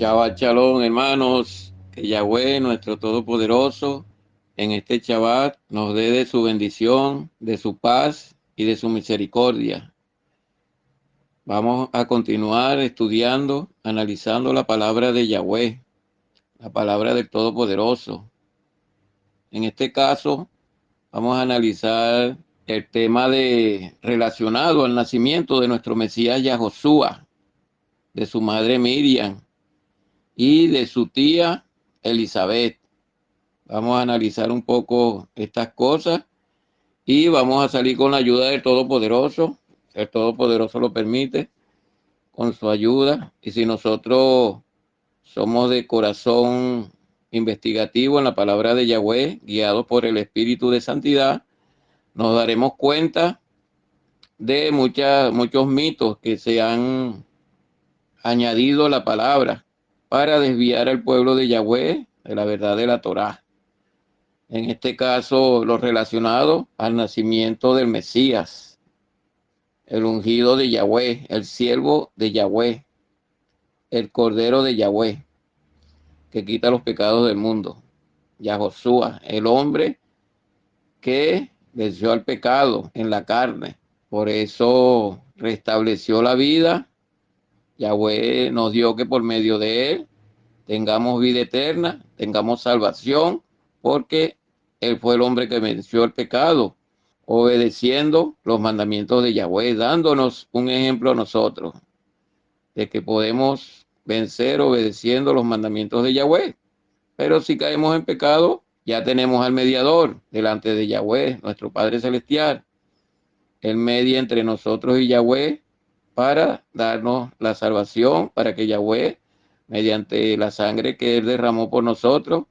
Shabbat Shalom, hermanos, que Yahweh, nuestro Todopoderoso, en este Shabbat nos dé de su bendición, de su paz y de su misericordia. Vamos a continuar estudiando, analizando la palabra de Yahweh, la palabra del Todopoderoso. En este caso, vamos a analizar el tema relacionado al nacimiento de nuestro Mesías Yahoshua, de su madre Miriam y de su tía Elizabeth. Vamos a analizar un poco estas cosas y vamos a salir con la ayuda del Todopoderoso. El Todopoderoso lo permite, con su ayuda. Y si nosotros somos de corazón investigativo en la palabra de Yahweh, guiados por el Espíritu de Santidad, nos daremos cuenta de muchos mitos que se han añadido a la palabra para desviar al pueblo de Yahweh de la verdad de la Torá. En este caso, lo relacionado al nacimiento del Mesías, el ungido de Yahweh, el siervo de Yahweh, el cordero de Yahweh, que quita los pecados del mundo. Yahoshua, el hombre que venció al pecado en la carne. Por eso restableció la vida. Yahweh nos dio que por medio de él tengamos vida eterna, tengamos salvación, porque él fue el hombre que venció el pecado, obedeciendo los mandamientos de Yahweh, dándonos un ejemplo a nosotros de que podemos vencer obedeciendo los mandamientos de Yahweh. Pero si caemos en pecado, ya tenemos al mediador delante de Yahweh, nuestro Padre Celestial. Él media entre nosotros y Yahweh para darnos la salvación, para que Yahweh, mediante la sangre que él derramó por nosotros,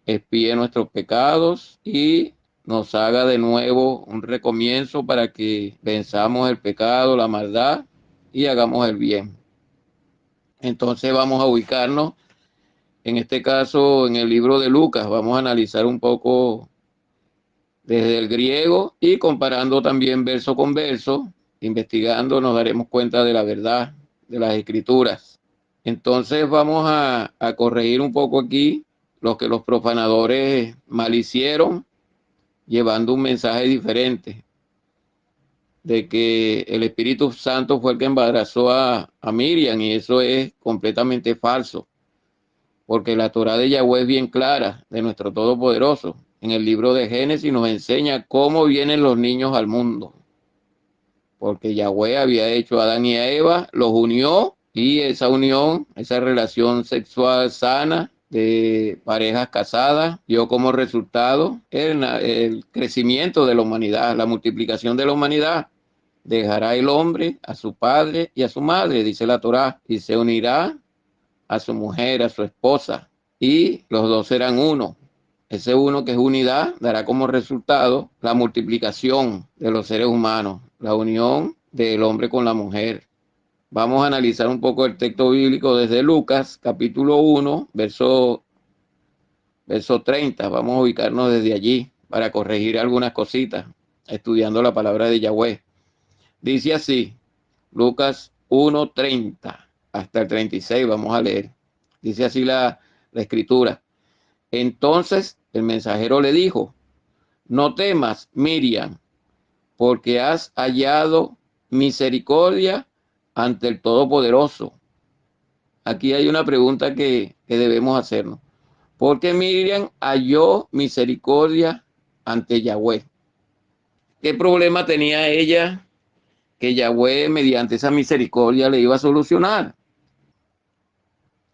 expíe nuestros pecados y nos haga de nuevo un recomienzo para que venzamos el pecado, la maldad y hagamos el bien. Entonces vamos a ubicarnos, en este caso, en el libro de Lucas. Vamos a analizar un poco desde el griego y comparando también verso con verso, investigando, nos daremos cuenta de la verdad de las escrituras. Entonces vamos a corregir un poco aquí lo que los profanadores mal hicieron, llevando un mensaje diferente, de que el Espíritu Santo fue el que embarazó a Miriam, y eso es completamente falso, porque la Torá de Yahweh es bien clara, de nuestro Todopoderoso. En el libro de Génesis nos enseña cómo vienen los niños al mundo, porque Yahweh había hecho a Adán y a Eva, los unió, y esa unión, esa relación sexual sana de parejas casadas, dio como resultado el crecimiento de la humanidad, la multiplicación de la humanidad. Dejará el hombre a su padre y a su madre, dice la Torá, y se unirá a su mujer, a su esposa, y los dos serán uno. Ese uno, que es unidad, dará como resultado la multiplicación de los seres humanos, la unión del hombre con la mujer. Vamos a analizar un poco el texto bíblico desde Lucas, capítulo 1, verso 30. Vamos a ubicarnos desde allí para corregir algunas cositas, estudiando la palabra de Yahweh. Dice así, Lucas 1:30 hasta el 36, vamos a leer. Dice así la escritura. Entonces el mensajero le dijo: no temas, Miriam, porque has hallado misericordia ante el Todopoderoso. Aquí hay una pregunta que debemos hacernos. ¿Por qué Miriam halló misericordia ante Yahweh? ¿Qué problema tenía ella que Yahweh, mediante esa misericordia, le iba a solucionar?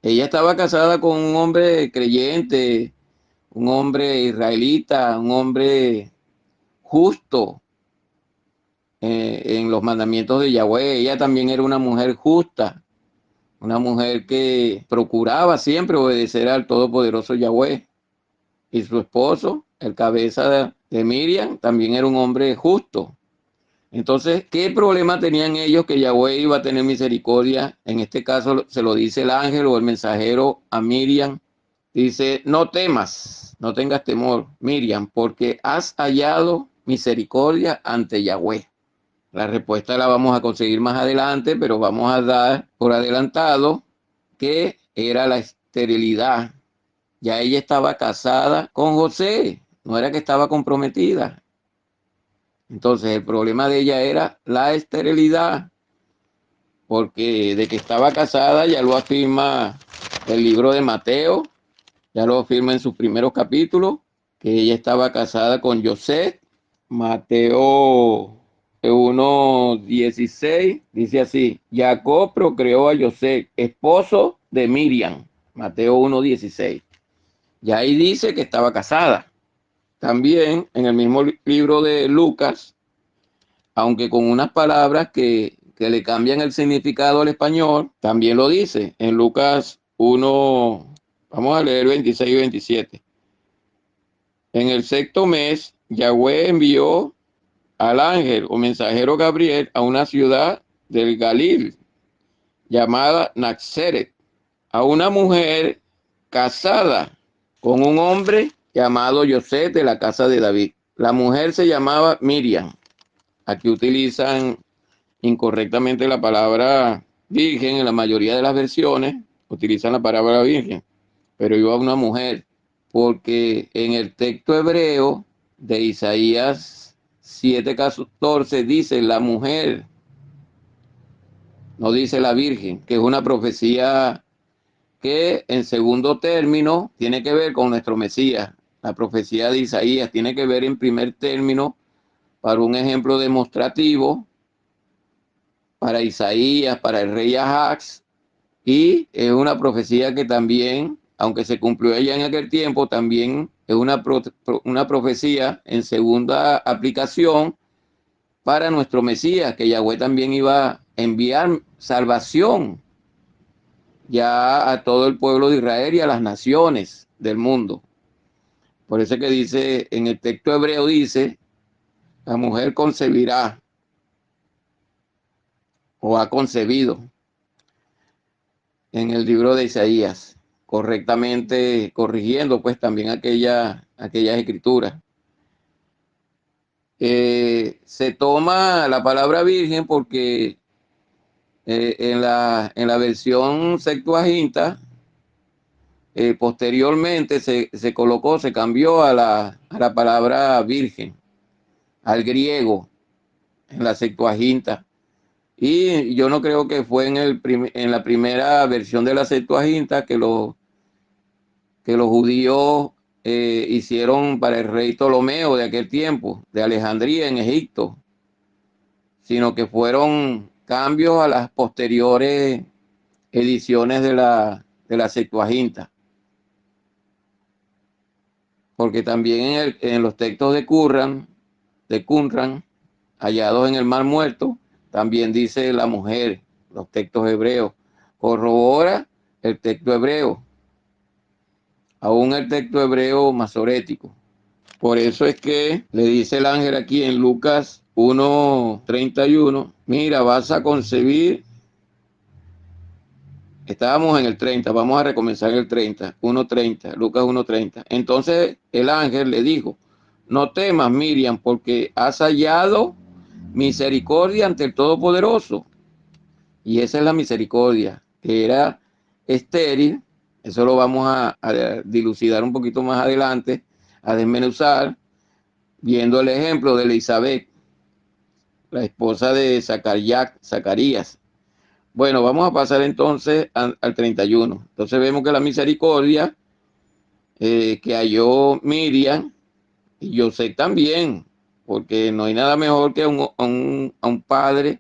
Ella estaba casada con un hombre creyente, un hombre israelita, un hombre justo en los mandamientos de Yahweh. Ella también era una mujer justa, una mujer que procuraba siempre obedecer al todopoderoso Yahweh. Y su esposo, el cabeza de Miriam, también era un hombre justo. Entonces, ¿qué problema tenían ellos que Yahweh iba a tener misericordia? En este caso se lo dice el ángel o el mensajero a Miriam. Dice: no temas, no tengas temor, Miriam, porque has hallado misericordia ante Yahweh. La respuesta la vamos a conseguir más adelante, pero vamos a dar por adelantado que era la esterilidad. Ya ella estaba casada con José, no era que estaba comprometida. Entonces el problema de ella era la esterilidad, porque de que estaba casada ya lo afirma el libro de Mateo, ya lo afirma en sus primeros capítulos, que ella estaba casada con José. Mateo 1:16 dice así: Jacob procreó a José, esposo de Miriam. Mateo 1:16. Y ahí dice que estaba casada. También en el mismo libro de Lucas, aunque con unas palabras que le cambian el significado al español, también lo dice en Lucas 1, vamos a leer 26 y 27. En el sexto mes, Yahweh envió al ángel o mensajero Gabriel a una ciudad del Galil llamada Nazaret, a una mujer casada con un hombre llamado José de la casa de David. La mujer se llamaba Miriam. Aquí utilizan incorrectamente la palabra virgen en la mayoría de las versiones, utilizan la palabra virgen, pero iba a una mujer, porque en el texto hebreo de Isaías 7:14 dice la mujer, no dice la virgen, que es una profecía que en segundo término tiene que ver con nuestro Mesías. La profecía de Isaías tiene que ver en primer término para un ejemplo demostrativo para Isaías, para el rey Ahax, y es una profecía que también, aunque se cumplió ella en aquel tiempo, también es una profecía en segunda aplicación para nuestro Mesías, que Yahweh también iba a enviar salvación ya a todo el pueblo de Israel y a las naciones del mundo. Por eso que dice, en el texto hebreo dice, la mujer concebirá o ha concebido en el libro de Isaías, correctamente corrigiendo pues también aquellas escrituras. Se toma la palabra virgen porque en la versión Septuaginta, posteriormente se colocó, se cambió a la palabra virgen, al griego, en la Septuaginta. Y yo no creo que fue en la primera versión de la Septuaginta que los judíos hicieron para el rey Ptolomeo de aquel tiempo, de Alejandría en Egipto, sino que fueron cambios a las posteriores ediciones de la Septuaginta. Porque también en los textos de Qumran, hallados en el Mar Muerto, también dice la mujer, los textos hebreos, corrobora el texto hebreo, aún el texto hebreo masorético. Por eso es que le dice el ángel aquí en Lucas 1:31, mira, vas a concebir. Estábamos en el 30, vamos a recomenzar el 30, 1:30, Lucas 1:30. Entonces el ángel le dijo, no temas, Miriam, porque has hallado misericordia ante el Todopoderoso. Y esa es la misericordia, que era estéril. Eso lo vamos a dilucidar un poquito más adelante, a desmenuzar, viendo el ejemplo de Elizabeth, la esposa de Zacarías. Bueno, vamos a pasar entonces al 31. Entonces vemos que la misericordia que halló Miriam, y yo sé también, porque no hay nada mejor que a un padre,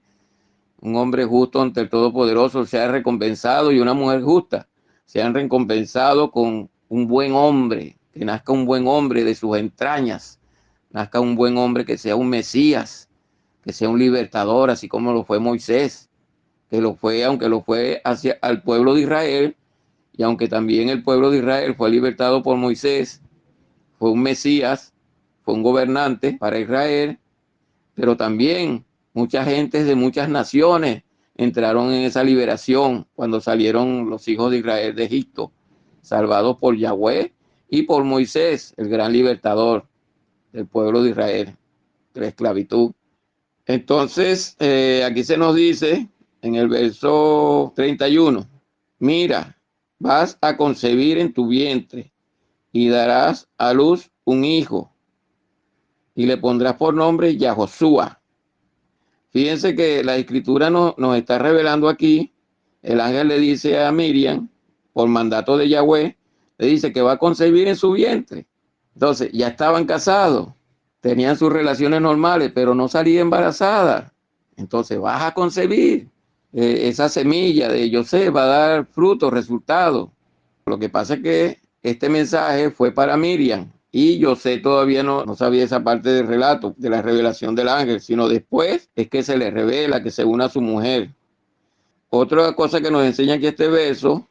un hombre justo ante el Todopoderoso, sea recompensado, y una mujer justa, sean recompensados con un buen hombre, que nazca un buen hombre de sus entrañas, nazca un buen hombre que sea un Mesías, que sea un libertador, así como lo fue Moisés, que lo fue, aunque lo fue hacia al pueblo de Israel, y aunque también el pueblo de Israel fue libertado por Moisés, fue un Mesías, fue un gobernante para Israel, pero también mucha gente de muchas naciones entraron en esa liberación cuando salieron los hijos de Israel de Egipto, salvados por Yahweh y por Moisés, el gran libertador del pueblo de Israel, de la esclavitud. Entonces, aquí se nos dice en el verso 31, mira, vas a concebir en tu vientre y darás a luz un hijo y le pondrás por nombre Yahoshua. Fíjense que la escritura nos está revelando aquí, el ángel le dice a Miriam, por mandato de Yahweh, le dice que va a concebir en su vientre. Entonces, ya estaban casados, tenían sus relaciones normales, pero no salía embarazada. Entonces, vas a concebir. Esa semilla de José va a dar frutos, resultados. Lo que pasa es que este mensaje fue para Miriam y José todavía no sabía esa parte del relato, de la revelación del ángel, sino después es que se le revela que se une a su mujer. Otra cosa que nos enseña aquí este verso,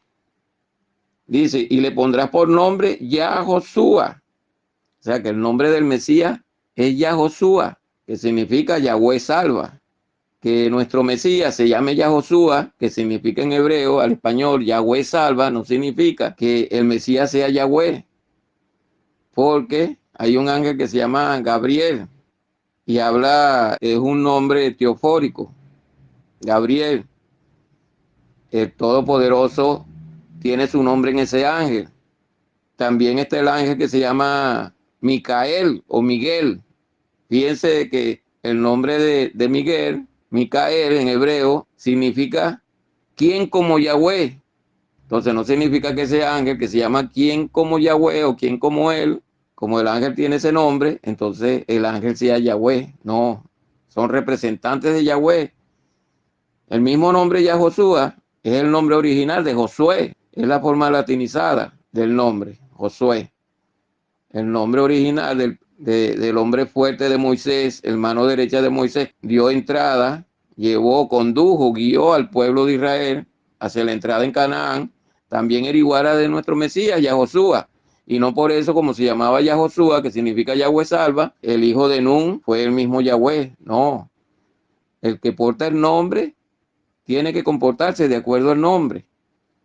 dice, y le pondrás por nombre Yahoshua. O sea que el nombre del Mesías es Yahoshua, que significa Yahweh salva. Que nuestro Mesías se llame Yahoshua, que significa en hebreo, al español, Yahweh salva, no significa que el Mesías sea Yahweh, porque hay un ángel que se llama Gabriel y habla, es un nombre teofórico, Gabriel, el Todopoderoso tiene su nombre en ese ángel. También está el ángel que se llama Micael o Miguel. Fíjense que el nombre de Miguel, Micael en hebreo, significa ¿quién como Yahweh? Entonces no significa que ese ángel que se llama ¿quién como Yahweh o quién como él? Como el ángel tiene ese nombre, entonces el ángel sea Yahweh. No, son representantes de Yahweh. El mismo nombre Yahoshua es el nombre original de Josué, es la forma latinizada del nombre, Josué. El nombre original del hombre fuerte de Moisés, el mano derecha de Moisés, dio entrada, llevó, condujo, guió al pueblo de Israel hacia la entrada en Canaán. También era igual a de nuestro Mesías, Yahoshua. Y no por eso, como se llamaba Yahoshua, que significa Yahweh salva, el hijo de Nun fue el mismo Yahweh. No, el que porta el nombre tiene que comportarse de acuerdo al nombre.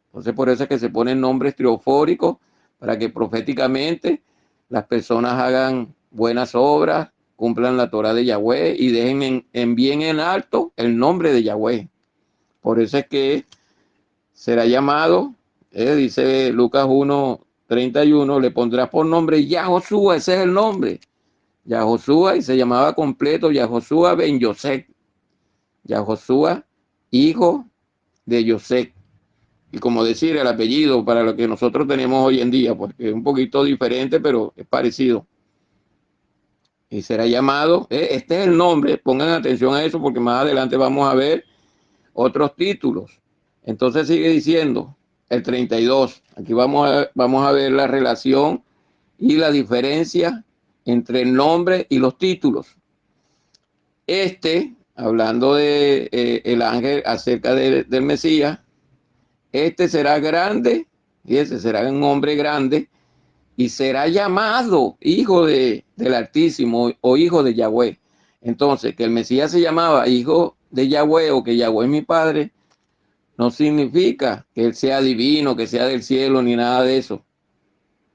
Entonces por eso es que se ponen nombres triofóricos para que proféticamente las personas hagan buenas obras, cumplan la Torah de Yahweh y dejen en bien en alto el nombre de Yahweh. Por eso es que será llamado, dice Lucas 1:31, le pondrás por nombre Yahoshua, ese es el nombre. Yahoshua, y se llamaba completo Yahoshua ben Yosef. Yahoshua, hijo de Yosef. Y como decir el apellido para lo que nosotros tenemos hoy en día, porque es un poquito diferente, pero es parecido. Y será llamado, este es el nombre, pongan atención a eso porque más adelante vamos a ver otros títulos. Entonces sigue diciendo el 32, aquí vamos a ver la relación y la diferencia entre el nombre y los títulos. Hablando de el ángel acerca del Mesías, este será grande, y ese será un hombre grande, y será llamado hijo del Altísimo o hijo de Yahweh. Entonces, que el Mesías se llamaba hijo de Yahweh o que Yahweh es mi padre, no significa que él sea divino, que sea del cielo, ni nada de eso,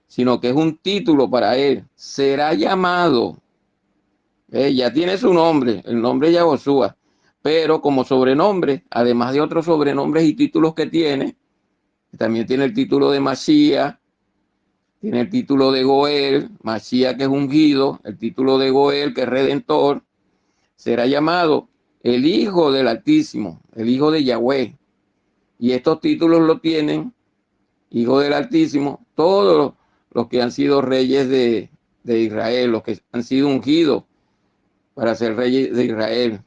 sino que es un título para él. Será llamado, ya tiene su nombre, el nombre Yahoshua, pero como sobrenombre, además de otros sobrenombres y títulos que tiene, también tiene el título de Mashiach, tiene el título de Goel, Mashiach que es ungido, el título de Goel que es redentor, será llamado el Hijo del Altísimo, el Hijo de Yahweh. Y estos títulos lo tienen, Hijo del Altísimo, todos los que han sido reyes de Israel, los que han sido ungidos para ser reyes de Israel,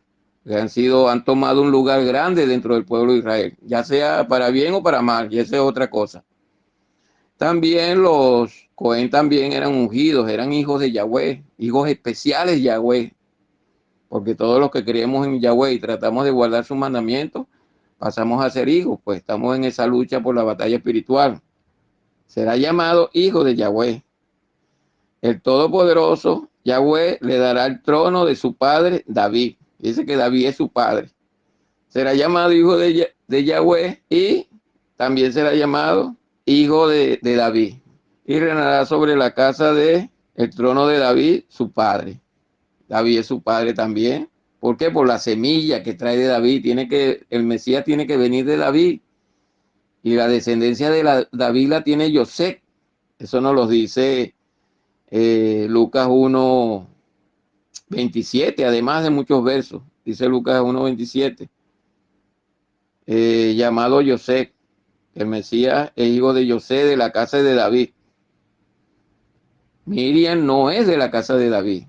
que han tomado un lugar grande dentro del pueblo de Israel, ya sea para bien o para mal, y esa es otra cosa. También los Cohen también eran ungidos, eran hijos de Yahweh, hijos especiales de Yahweh, porque todos los que creemos en Yahweh y tratamos de guardar sus mandamientos, pasamos a ser hijos, pues estamos en esa lucha por la batalla espiritual. Será llamado hijo de Yahweh. El Todopoderoso, Yahweh, le dará el trono de su padre David. Dice que David es su padre. Será llamado hijo de Yahweh y también será llamado hijo de David. Y reinará sobre la casa el trono de David, su padre. David es su padre también. ¿Por qué? Por la semilla que trae de David. El Mesías tiene que venir de David. Y la descendencia de David la tiene José. Eso nos lo dice Lucas 1:27, además de muchos versos. Dice Lucas 1:27, llamado José. El Mesías es hijo de José de la casa de David. Miriam no es de la casa de David.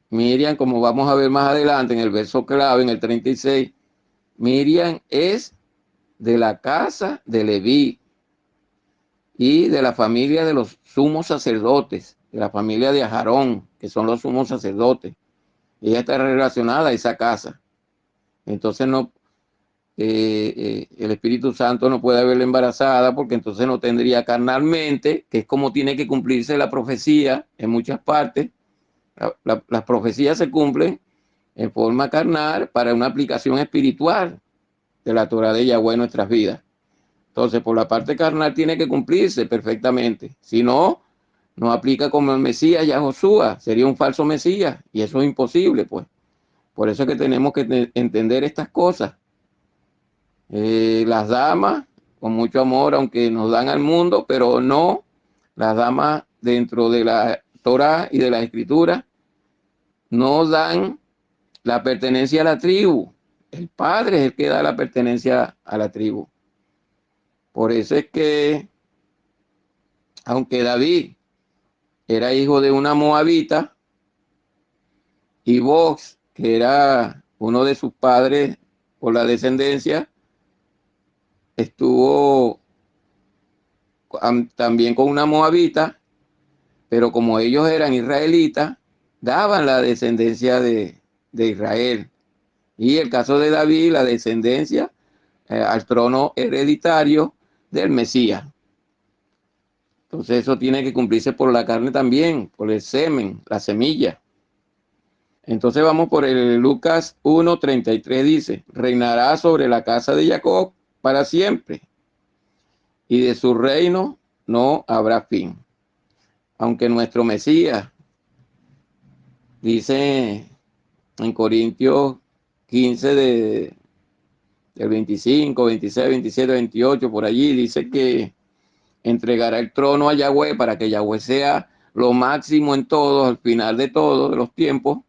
Miriam, como vamos a ver más adelante en el verso clave, en el 36, Miriam es de la casa de Leví y de la familia de los sumos sacerdotes, de la familia de Aarón, que son los sumos sacerdotes. Ella está relacionada a esa casa. Entonces no, el Espíritu Santo no puede haberla embarazada, porque entonces no tendría carnalmente, que es como tiene que cumplirse la profecía en muchas partes. Las profecías se cumplen en forma carnal para una aplicación espiritual de la Torah de Yahweh en nuestras vidas. Entonces, por la parte carnal tiene que cumplirse perfectamente. Si no, no aplica como el Mesías Yahoshua, sería un falso Mesías, y eso es imposible, pues. Por eso es que tenemos que entender estas cosas. Las damas, con mucho amor, aunque nos dan al mundo, pero no las damas dentro de la Torah y de la Escritura, no dan la pertenencia a la tribu. El padre es el que da la pertenencia a la tribu. Por eso es que, aunque David era hijo de una moabita, y Boaz, que era uno de sus padres por la descendencia, estuvo también con una moabita, pero como ellos eran israelitas, daban la descendencia de Israel. Y el caso de David, la descendencia al trono hereditario del Mesías. Entonces eso tiene que cumplirse por la carne también, por el semen, la semilla. Entonces vamos por el Lucas 1:33, dice, reinará sobre la casa de Jacob para siempre, y de su reino no habrá fin. Aunque nuestro Mesías, dice en Corintios 15 del 25, 26, 27, 28, por allí, dice que entregará el trono a Yahweh para que Yahweh sea lo máximo en todo, al final de todos de los tiempos.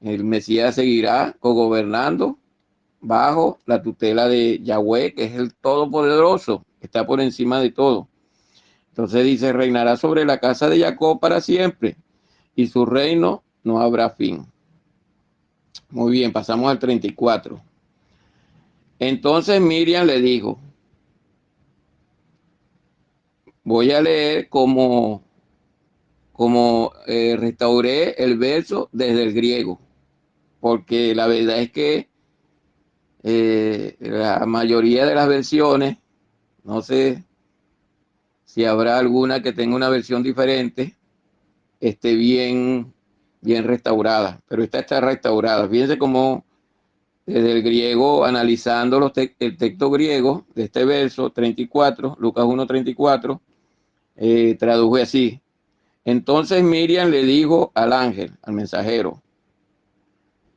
El Mesías seguirá cogobernando bajo la tutela de Yahweh, que es el Todopoderoso, que está por encima de todo. Entonces dice, reinará sobre la casa de Jacob para siempre, y su reino no habrá fin. Muy bien, pasamos al 34. Entonces Miriam le dijo, voy a leer como restauré el verso desde el griego, porque la verdad es que la mayoría de las versiones, no sé si habrá alguna que tenga una versión diferente, esté bien restaurada, pero esta está restaurada. Fíjense cómo desde el griego, analizando el texto griego de este verso 34, Lucas 1:34, traduje así. Entonces Miriam le dijo al ángel, al mensajero,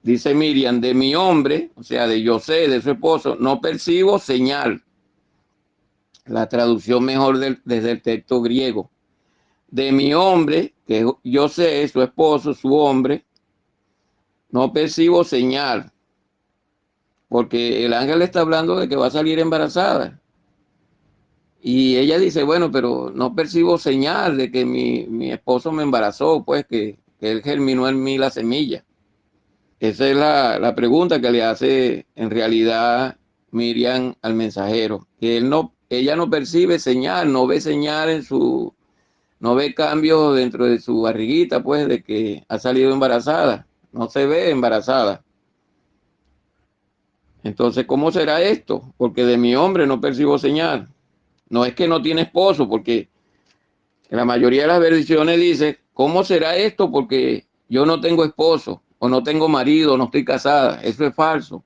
dice Miriam, de mi hombre, o sea, de José, de su esposo, no percibo señal. La traducción mejor desde el texto griego. De mi hombre, que José, su esposo, su hombre, no percibo señal. Porque el ángel está hablando de que va a salir embarazada. Y ella dice, bueno, pero no percibo señal de que mi esposo me embarazó, pues que él germinó en mí la semilla. Esa es la pregunta que le hace en realidad Miriam al mensajero, que ella no percibe señal, no ve señal no ve cambios dentro de su barriguita, pues, de que ha salido embarazada, no se ve embarazada. Entonces, ¿cómo será esto? Porque de mi hombre no percibo señal. No es que no tiene esposo, porque en la mayoría de las versiones dice, ¿cómo será esto? Porque yo no tengo esposo, o no tengo marido, no estoy casada. Eso es falso,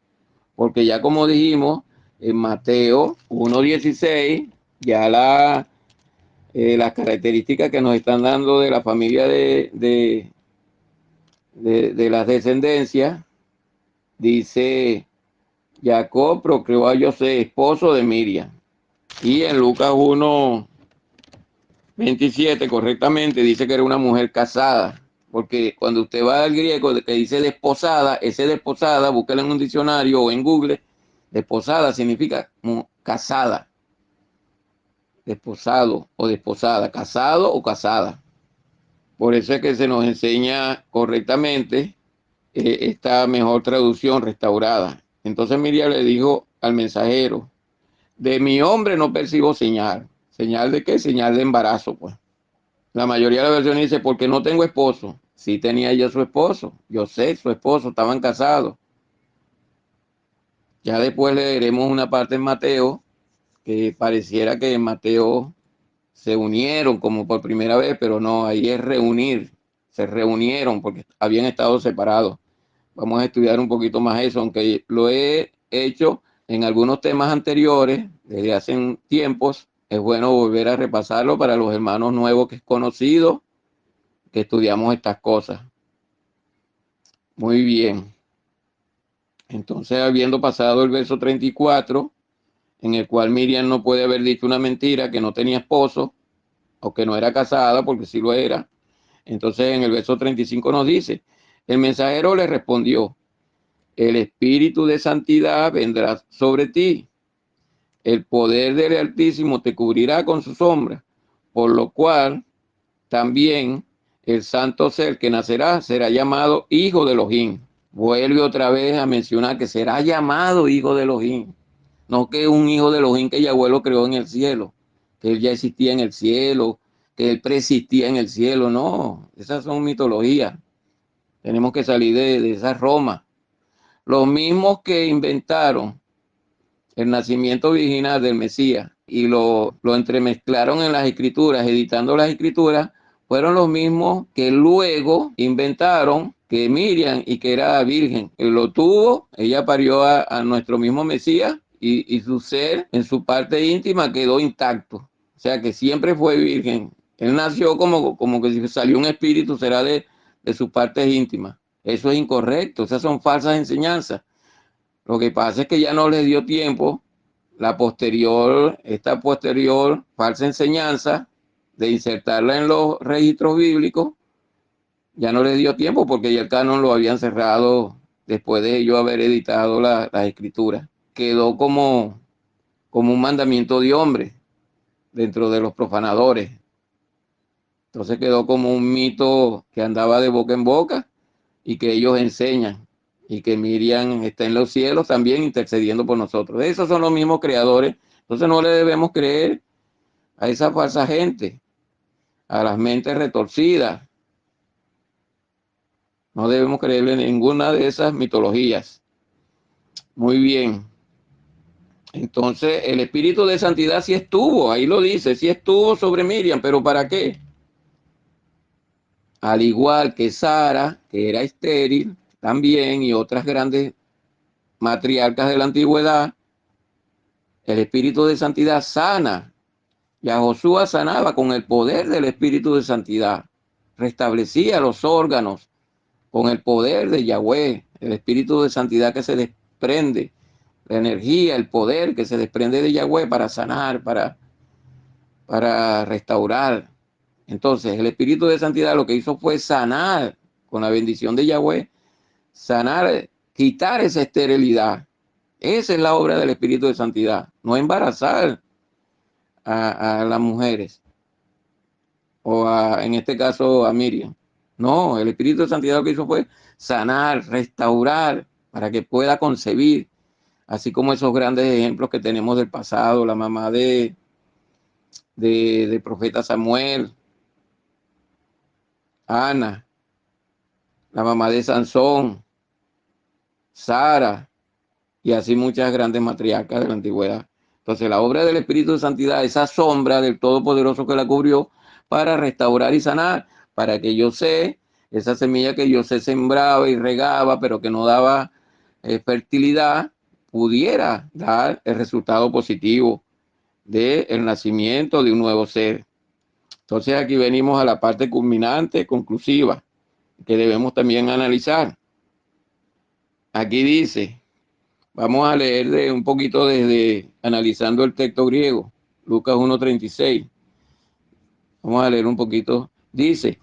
porque ya como dijimos, en Mateo 1:16, ya las características que nos están dando de la familia de las descendencias, dice Jacob procreó a José, esposo de Miriam. Y en Lucas 1:27 correctamente dice que era una mujer casada, porque cuando usted va al griego que dice desposada, ese desposada, búsquelo en un diccionario o en Google, desposada significa casada, desposado o desposada, casado o casada. Por eso es que se nos enseña correctamente esta mejor traducción restaurada. Entonces Miriam le dijo al mensajero, de mi hombre no percibo señal. ¿Señal de qué? Señal de embarazo, pues. La mayoría de las versiones dice, porque no tengo esposo. Sí tenía ella su esposo. Yo sé, su esposo, estaban casados. Ya después leeremos una parte en Mateo, que pareciera que en Mateo se unieron como por primera vez, pero no, ahí es reunir. Se reunieron porque habían estado separados. Vamos a estudiar un poquito más eso, aunque lo he hecho en algunos temas anteriores, desde hace tiempos. Es bueno volver a repasarlo para los hermanos nuevos que es conocido, que estudiamos estas cosas. Muy bien. Entonces, habiendo pasado el verso 34, en el cual Miriam no puede haber dicho una mentira, que no tenía esposo, o que no era casada, porque sí lo era. Entonces, en el verso 35 nos dice, el mensajero le respondió, el espíritu de santidad vendrá sobre ti, el poder del Altísimo te cubrirá con su sombra, por lo cual también el santo ser que nacerá será llamado hijo de Elohim. Vuelve otra vez a mencionar que será llamado hijo de Elohim, no que un hijo de Elohim que Yahweh lo creó en el cielo, que él ya existía en el cielo, que él preexistía en el cielo, no, esas son mitologías. Tenemos que salir de esa Roma. Los mismos que inventaron el nacimiento virginal del Mesías y lo entremezclaron en las escrituras, editando las escrituras, fueron los mismos que luego inventaron que Miriam y que era virgen. Él lo tuvo, ella parió a nuestro mismo Mesías y su ser en su parte íntima quedó intacto. O sea que siempre fue virgen. Él nació como que si salió un espíritu, será de sus partes íntimas. Eso es incorrecto, esas son falsas enseñanzas. Lo que pasa es que ya no les dio tiempo esta posterior falsa enseñanza de insertarla en los registros bíblicos, ya no les dio tiempo porque ya el canon lo habían cerrado después de ellos haber editado las escrituras. Quedó como un mandamiento de hombre dentro de los profanadores. Entonces quedó como un mito que andaba de boca en boca y que ellos enseñan. Y que Miriam está en los cielos también intercediendo por nosotros. Esos son los mismos creadores. Entonces no le debemos creer a esa falsa gente, a las mentes retorcidas. No debemos creerle en ninguna de esas mitologías. Muy bien. Entonces el espíritu de santidad sí estuvo, ahí lo dice, sí estuvo sobre Miriam, pero ¿para qué? Al igual que Sara, que era estéril también, y otras grandes matriarcas de la antigüedad, el espíritu de santidad sana. Y a Josué sanaba con el poder del espíritu de santidad. Restablecía los órganos con el poder de Yahweh, el espíritu de santidad que se desprende, la energía, el poder que se desprende de Yahweh para sanar, para restaurar. Entonces, el espíritu de santidad lo que hizo fue sanar con la bendición de Yahweh, sanar, quitar esa esterilidad. Esa es la obra del espíritu de santidad, no embarazar a las mujeres, o en este caso a Miriam. No, el espíritu de santidad lo que hizo fue sanar, restaurar, para que pueda concebir, así como esos grandes ejemplos que tenemos del pasado, la mamá de profeta Samuel, Ana, la mamá de Sansón, Sara, y así muchas grandes matriarcas de la antigüedad. Entonces la obra del Espíritu de Santidad, esa sombra del Todopoderoso que la cubrió para restaurar y sanar, para que yo sé, esa semilla que yo sé sembraba y regaba, pero que no daba fertilidad, pudiera dar el resultado positivo del nacimiento de un nuevo ser. Entonces aquí venimos a la parte culminante, conclusiva, que debemos también analizar. Aquí dice, Vamos a leer un poquito desde analizando el texto griego, Lucas 1:36. Vamos a leer un poquito. Dice,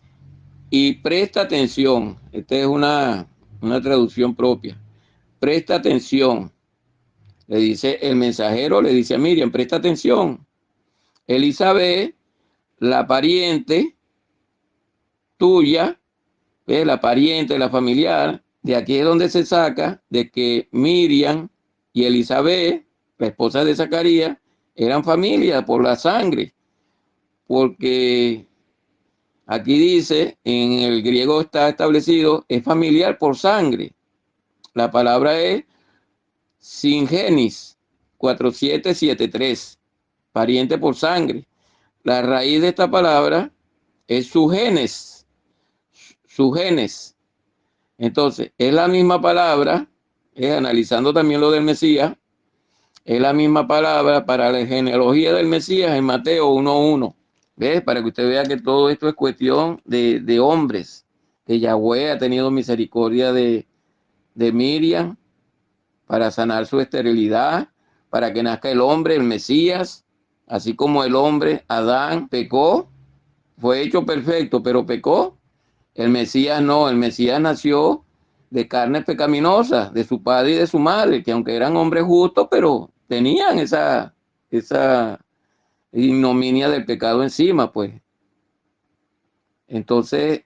y presta atención, esta es una traducción propia. Presta atención, le dice el mensajero, le dice a Miriam, presta atención. Elizabeth, la pariente tuya, ¿ves? La pariente, la familiar, de aquí es donde se saca de que Miriam y Elizabeth, la esposa de Zacarías, eran familia por la sangre, porque aquí dice, en el griego está establecido, es familiar por sangre. La palabra es singenis, 4773, pariente por sangre. La raíz de esta palabra es su genes. Entonces, es la misma palabra, analizando también lo del Mesías, es la misma palabra para la genealogía del Mesías en Mateo 1:1. ¿Ves? Para que usted vea que todo esto es cuestión de hombres, que Yahweh ha tenido misericordia de Miriam para sanar su esterilidad, para que nazca el hombre, el Mesías, así como el hombre, Adán, pecó, fue hecho perfecto, pero pecó. El Mesías no, el Mesías nació de carne pecaminosa, de su padre y de su madre, que aunque eran hombres justos, pero tenían esa ignominia del pecado encima, pues. Entonces,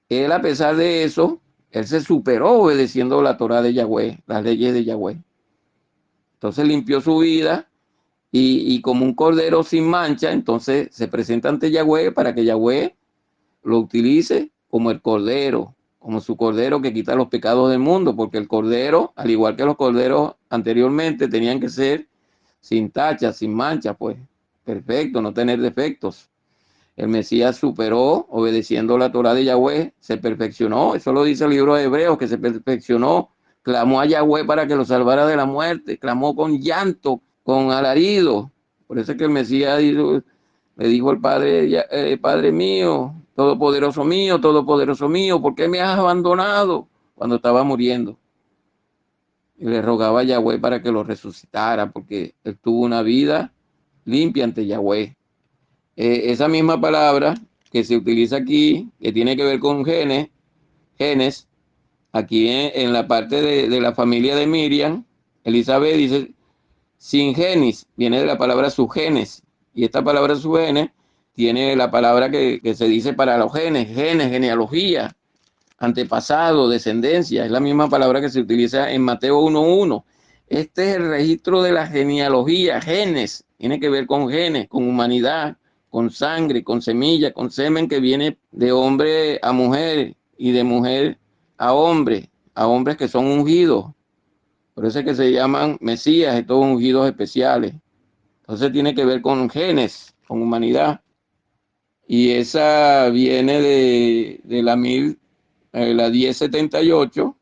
él a pesar de eso, él se superó obedeciendo la Torá de Yahweh, las leyes de Yahweh. Entonces limpió su vida y como un cordero sin mancha, entonces se presenta ante Yahweh para que Yahweh lo utilice como el cordero, como su cordero que quita los pecados del mundo, porque el cordero, al igual que los corderos anteriormente, tenían que ser sin tacha, sin mancha, pues perfecto, no tener defectos. El Mesías superó, obedeciendo la Torá de Yahweh, se perfeccionó, eso lo dice el libro de Hebreos, que se perfeccionó, clamó a Yahweh para que lo salvara de la muerte, clamó con llanto, con alarido. Por eso es que el Mesías le dijo al Padre, Padre mío, todopoderoso mío, ¿por qué me has abandonado? Cuando estaba muriendo. Y le rogaba a Yahweh para que lo resucitara, porque él tuvo una vida limpia ante Yahweh. Esa misma palabra que se utiliza aquí, que tiene que ver con genes, aquí en la parte de la familia de Miriam, Elizabeth dice sin genis, viene de la palabra subgenes, y esta palabra subgenes tiene la palabra que se dice para los genes, genealogía, antepasado, descendencia, es la misma palabra que se utiliza en Mateo 1:1. Este es el registro de la genealogía, genes, tiene que ver con genes, con humanidad, con sangre, con semilla, con semen que viene de hombre a mujer y de mujer a hombres que son ungidos. Por eso es que se llaman Mesías, estos ungidos especiales. Entonces tiene que ver con genes, con humanidad. Y esa viene de la 1078.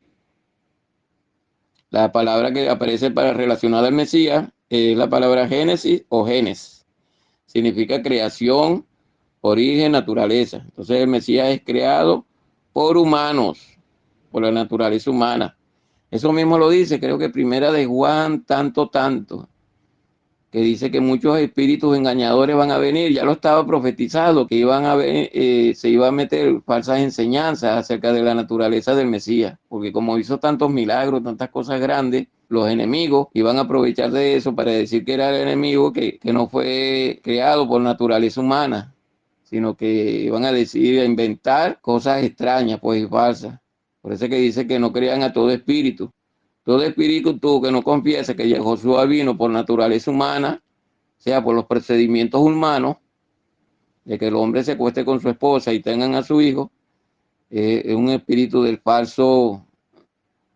La palabra que aparece para relacionar al Mesías es la palabra Génesis o genes. Significa creación, origen, naturaleza. Entonces el Mesías es creado por humanos, por la naturaleza humana. Eso mismo lo dice, creo que primera de Juan, tanto, que dice que muchos espíritus engañadores van a venir, ya lo estaba profetizado, que iban a ver, se iba a meter falsas enseñanzas acerca de la naturaleza del Mesías, porque como hizo tantos milagros, tantas cosas grandes, los enemigos iban a aprovechar de eso para decir que era el enemigo que no fue creado por naturaleza humana, sino que iban a decir, a inventar cosas extrañas, pues y falsas. Por eso es que dice que no crean a todo espíritu. Todo espíritu tú que no confiesa que Josué vino por naturaleza humana, o sea, por los procedimientos humanos, de que el hombre se acueste con su esposa y tengan a su hijo, es un espíritu del falso,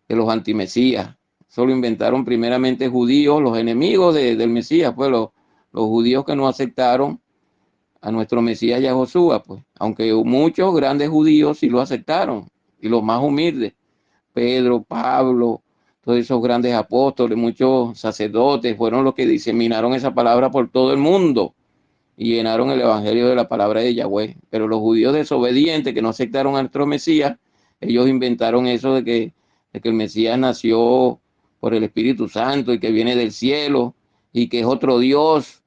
de los antimesías. Eso lo inventaron primeramente judíos, los enemigos del Mesías, pues los judíos que no aceptaron a nuestro Mesías Yahoshua, pues, aunque muchos grandes judíos sí lo aceptaron, y los más humildes, Pedro, Pablo, todos esos grandes apóstoles, muchos sacerdotes, fueron los que diseminaron esa palabra por todo el mundo y llenaron el evangelio de la palabra de Yahweh. Pero los judíos desobedientes que no aceptaron a nuestro Mesías, ellos inventaron eso de que el Mesías nació por el Espíritu Santo y que viene del cielo y que es otro Dios.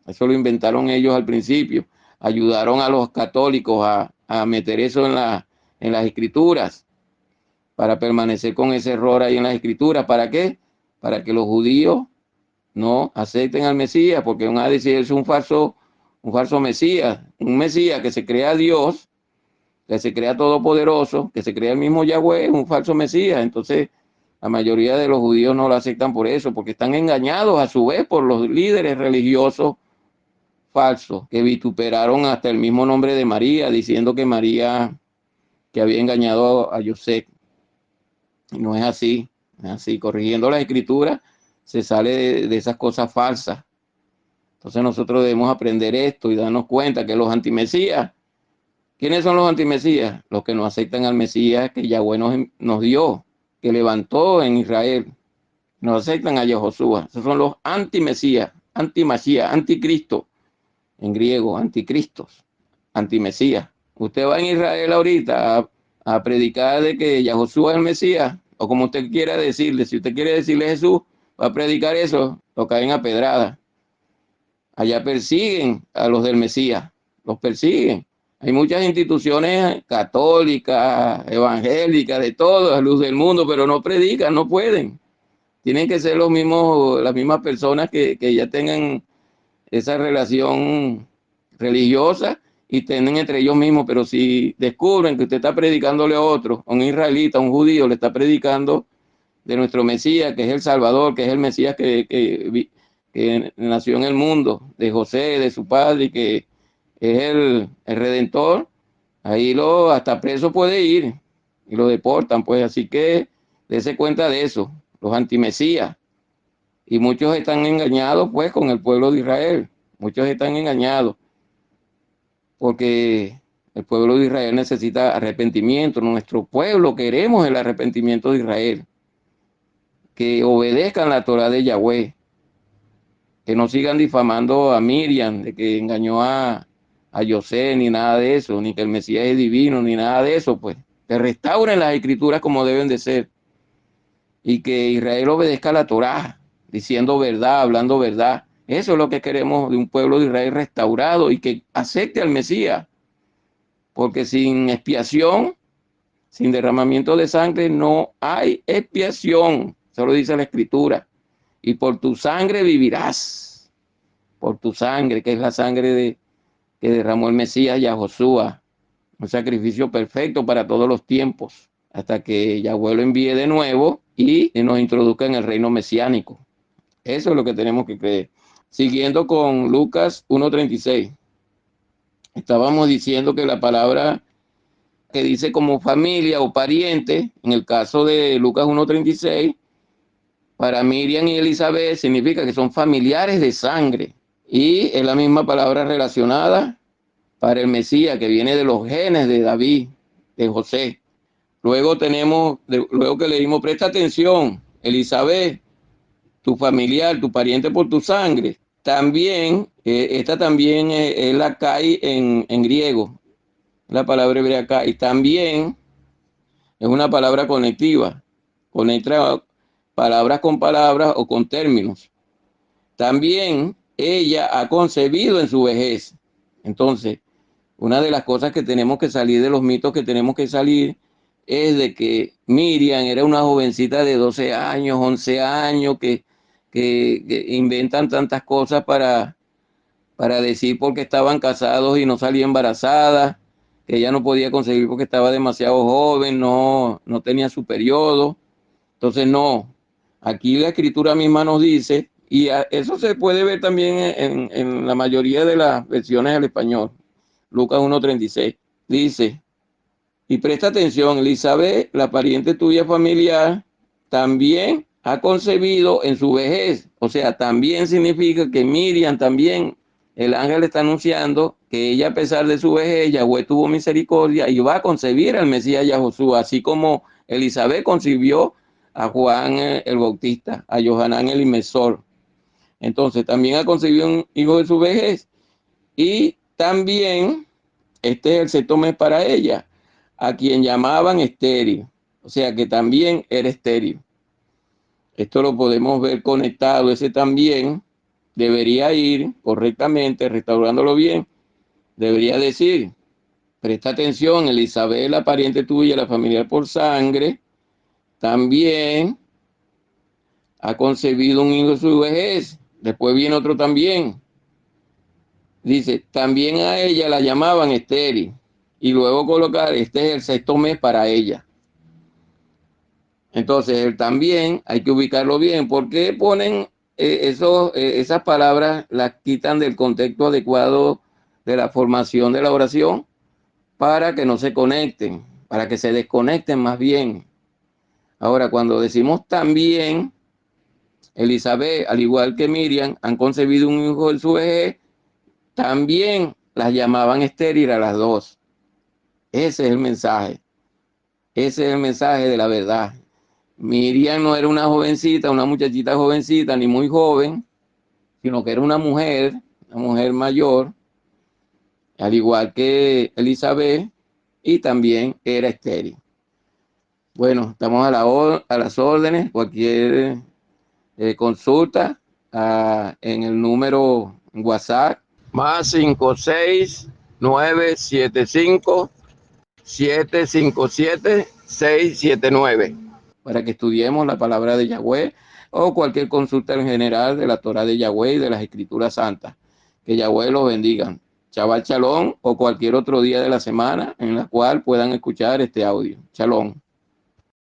Eso lo inventaron ellos al principio. Ayudaron a los católicos a meter eso en las escrituras, para permanecer con ese error ahí en las escrituras. ¿Para qué? Para que los judíos no acepten al Mesías, porque van a decir es un falso Mesías, un Mesías que se crea Dios, que se crea todopoderoso, que se crea el mismo Yahweh, es un falso Mesías. Entonces, la mayoría de los judíos no lo aceptan por eso, porque están engañados a su vez por los líderes religiosos falsos, que vituperaron hasta el mismo nombre de María, diciendo que María, que había engañado a José. Y no es así, no es así. Corrigiendo las escrituras, se sale de esas cosas falsas. Entonces nosotros debemos aprender esto y darnos cuenta que los antimesías, ¿quiénes son los antimesías? Los que no aceptan al Mesías que Yahweh nos dio, que levantó en Israel. No aceptan a Yahoshua. Esos son los antimesías, antimasías, anticristo, en griego, anticristos, antimesías. Usted va en Israel ahorita a predicar de que Yahoshua es el Mesías, o como usted quiera decirle, si usted quiere decirle Jesús, va a predicar eso, lo caen a pedrada. Allá persiguen a los del Mesías, los persiguen. Hay muchas instituciones católicas, evangélicas, de todo, a luz del mundo, pero no predican, no pueden. Tienen que ser las mismas personas que ya tengan esa relación religiosa y tienen entre ellos mismos. Pero si descubren que usted está predicándole a otro, a un israelita, a un judío, le está predicando de nuestro Mesías, que es el Salvador, que es el Mesías que nació en el mundo, de José, de su padre, y que es el Redentor, ahí hasta preso puede ir y lo deportan, pues. Así que dése cuenta de eso, los antimesías. Y muchos están engañados, pues, con el pueblo de Israel. Muchos están engañados porque el pueblo de Israel necesita arrepentimiento. Nuestro pueblo queremos el arrepentimiento de Israel. Que obedezcan la Torah de Yahweh. Que no sigan difamando a Miriam, de que engañó a José, ni nada de eso, ni que el Mesías es divino, ni nada de eso, pues. Que restauren las escrituras como deben de ser. Y que Israel obedezca a la Torah, diciendo verdad, hablando verdad. Eso es lo que queremos de un pueblo de Israel restaurado y que acepte al Mesías. Porque sin expiación, sin derramamiento de sangre, no hay expiación. Eso lo dice la Escritura. Y por tu sangre vivirás. Por tu sangre, que es la sangre que derramó el Mesías Yahoshua. Un sacrificio perfecto para todos los tiempos, hasta que Yahweh lo envíe de nuevo y nos introduzca en el reino mesiánico. Eso es lo que tenemos que creer. Siguiendo con Lucas 1:36. Estábamos diciendo que la palabra que dice como familia o pariente, en el caso de Lucas 1:36, para Miriam y Elizabeth significa que son familiares de sangre. Y es la misma palabra relacionada para el Mesías, que viene de los genes de David, de José. Luego luego que leímos, presta atención, Elizabeth, tu familiar, tu pariente por tu sangre. También, esta también es la kai en griego, la palabra hebrea kai. También es una palabra conectiva, conecta palabras con palabras o con términos. También ella ha concebido en su vejez. Entonces, una de las cosas que tenemos que salir, de los mitos que tenemos que salir, es de que Miriam era una jovencita de 12 años, 11 años, que inventan tantas cosas para decir porque estaban casados y no salía embarazada, que ella no podía conseguir porque estaba demasiado joven, no tenía su periodo. Entonces, no. Aquí la Escritura misma nos dice, y eso se puede ver también en la mayoría de las versiones al español. Lucas 1:36 dice, y presta atención, Elizabeth, la pariente tuya familiar, también ha concebido en su vejez. O sea, también significa que Miriam también, el ángel está anunciando que ella, a pesar de su vejez, Yahweh tuvo misericordia y va a concebir al Mesías Yahoshua, así como Elizabeth concibió a Juan el Bautista, a Johanán el Inmesor. Entonces, también ha concebido un hijo de su vejez. Y también, este es el sexto mes para ella, a quien llamaban estéril. O sea que también era estéril. Esto lo podemos ver conectado. Ese también debería ir correctamente, restaurándolo bien. Debería decir, presta atención, Elizabeth, la pariente tuya, la familiar por sangre, también ha concebido un hijo en su vejez. Después viene otro también. Dice, también a ella la llamaban estéril. Y luego colocar, este es el sexto mes para ella. Entonces, el también hay que ubicarlo bien. ¿Por qué ponen esas palabras, las quitan del contexto adecuado de la formación de la oración? Para que no se conecten, para que se desconecten más bien. Ahora, cuando decimos también, Elizabeth, al igual que Miriam, han concebido un hijo en su vejez, también las llamaban estéril a las dos. Ese es el mensaje. Ese es el mensaje de la verdad. Miriam no era una jovencita, una muchachita jovencita, ni muy joven, sino que era una mujer mayor, al igual que Elizabeth, y también era estéril. Bueno, estamos a las órdenes, cualquier consulta en el número WhatsApp más 56975-757-679 para que estudiemos la palabra de Yahweh o cualquier consulta en general de la Torah de Yahweh y de las Escrituras Santas. Que Yahweh los bendiga. Shabbat Shalom o cualquier otro día de la semana en la cual puedan escuchar este audio. Shalom.